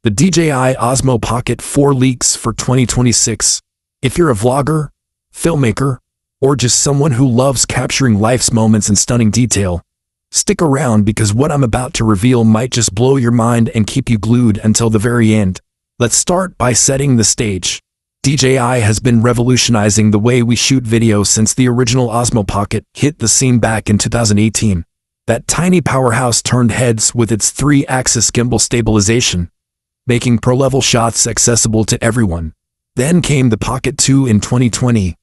The DJI Osmo Pocket 4 leaks for 2026. If you're a vlogger, filmmaker, or just someone who loves capturing life's moments in stunning detail, stick around because what I'm about to reveal might just blow your mind and keep you glued until the very end. Let's start by setting the stage. DJI has been revolutionizing the way we shoot video since the original Osmo Pocket hit the scene back in 2018. That tiny powerhouse turned heads with its 3-axis gimbal stabilization, making pro-level shots accessible to everyone. Then came the Pocket 2 in 2020,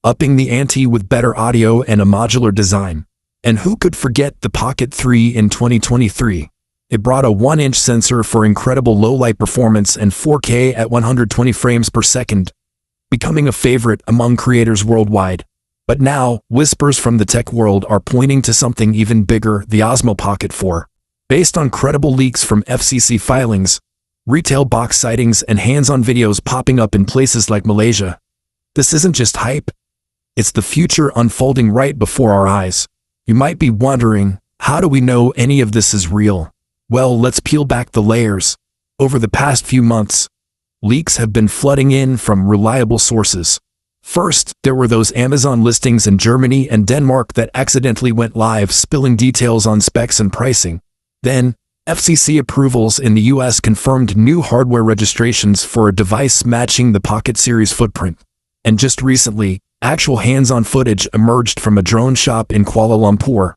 upping the ante with better audio and a modular design. And who could forget the Pocket 3 in 2023? It brought a 1-inch sensor for incredible low-light performance and 4K at 120 frames per second, becoming a favorite among creators worldwide. But now, whispers from the tech world are pointing to something even bigger: the Osmo Pocket 4. Based on credible leaks from FCC filings, retail box sightings, and hands-on videos popping up in places like Malaysia, this isn't just hype. It's the future unfolding right before our eyes. You might be wondering, how do we know any of this is real? Well, let's peel back the layers. Over the past few months, leaks have been flooding in from reliable sources. First, there were those Amazon listings in Germany and Denmark that accidentally went live, spilling details on specs and pricing. Then, FCC approvals in the US confirmed new hardware registrations for a device matching the Pocket series footprint. And just recently, actual hands-on footage emerged from a drone shop in Kuala Lumpur,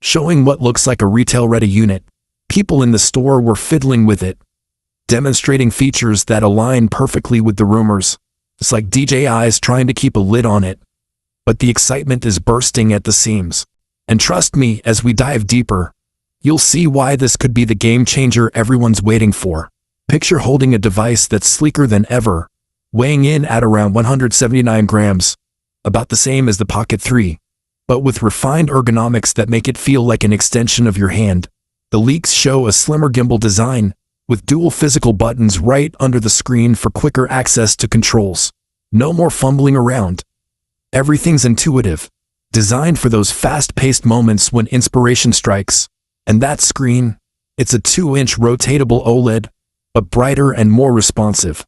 showing what looks like a retail-ready unit. People in the store were fiddling with it, demonstrating features that align perfectly with the rumors. It's like DJI's trying to keep a lid on it. But the excitement is bursting at the seams. And trust me, as we dive deeper, you'll see why this could be the game changer everyone's waiting for. Picture holding a device that's sleeker than ever, weighing in at around 179 grams, about the same as the Pocket 3, but with refined ergonomics that make it feel like an extension of your hand. The leaks show a slimmer gimbal design, with dual physical buttons right under the screen for quicker access to controls. No more fumbling around. Everything's intuitive, designed for those fast-paced moments when inspiration strikes. And that screen, it's a 2-inch rotatable OLED, but brighter and more responsive.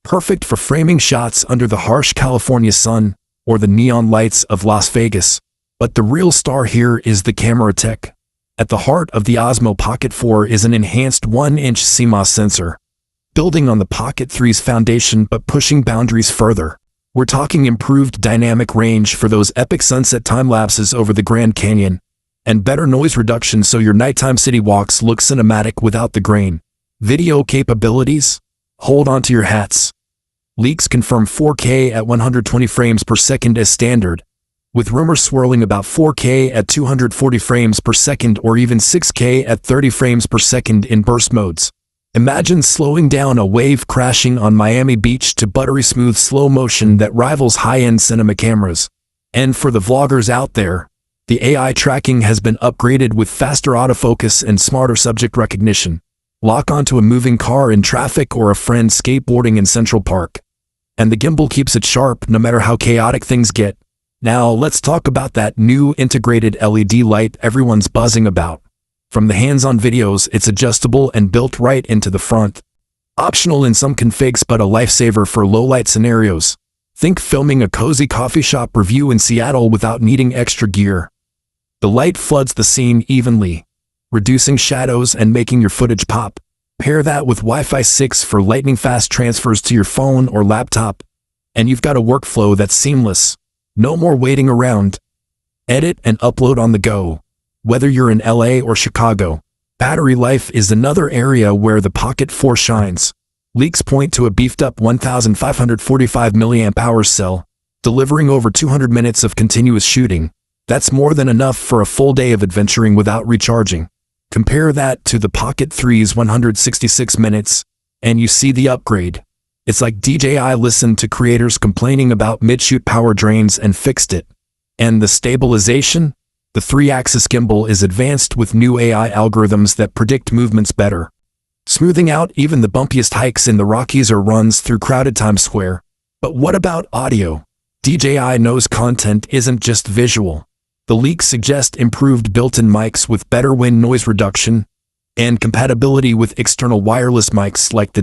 Perfect for framing shots under the harsh California sun or the neon lights of Las Vegas. But the real star here is the camera tech. At the heart of the Osmo Pocket 4 is an enhanced 1-inch CMOS sensor, building on the Pocket 3's foundation but pushing boundaries further. We're talking improved dynamic range for those epic sunset time-lapses over the Grand Canyon, and better noise reduction so your nighttime city walks look cinematic without the grain. Video capabilities? Hold on to your hats. Leaks confirm 4K at 120 frames per second as standard, with rumors swirling about 4K at 240 frames per second or even 6K at 30 frames per second in burst modes. Imagine slowing down a wave crashing on Miami Beach to buttery smooth slow motion that rivals high-end cinema cameras. And for the vloggers out there, the AI tracking has been upgraded with faster autofocus and smarter subject recognition. Lock onto a moving car in traffic or a friend skateboarding in Central Park, and the gimbal keeps it sharp no matter how chaotic things get. Now let's talk about that new integrated LED light everyone's buzzing about. From the hands-on videos, it's adjustable and built right into the front. Optional in some configs but a lifesaver for low-light scenarios. Think filming a cozy coffee shop review in Seattle without needing extra gear. The light floods the scene evenly, reducing shadows and making your footage pop. Pair that with Wi-Fi 6 for lightning-fast transfers to your phone or laptop, and you've got a workflow that's seamless. No more waiting around. Edit and upload on the go. Whether you're in LA or Chicago, battery life is another area where the Pocket 4 shines. Leaks point to a beefed-up 1,545 mAh cell, delivering over 200 minutes of continuous shooting. That's more than enough for a full day of adventuring without recharging. Compare that to the Pocket 3's 166 minutes, and you see the upgrade. It's like DJI listened to creators complaining about mid-shoot power drains and fixed it. And the stabilization? The 3-axis gimbal is advanced with new AI algorithms that predict movements better, smoothing out even the bumpiest hikes in the Rockies or runs through crowded Times Square. But what about audio? DJI knows content isn't just visual. The leaks suggest improved built-in mics with better wind noise reduction and compatibility with external wireless mics like the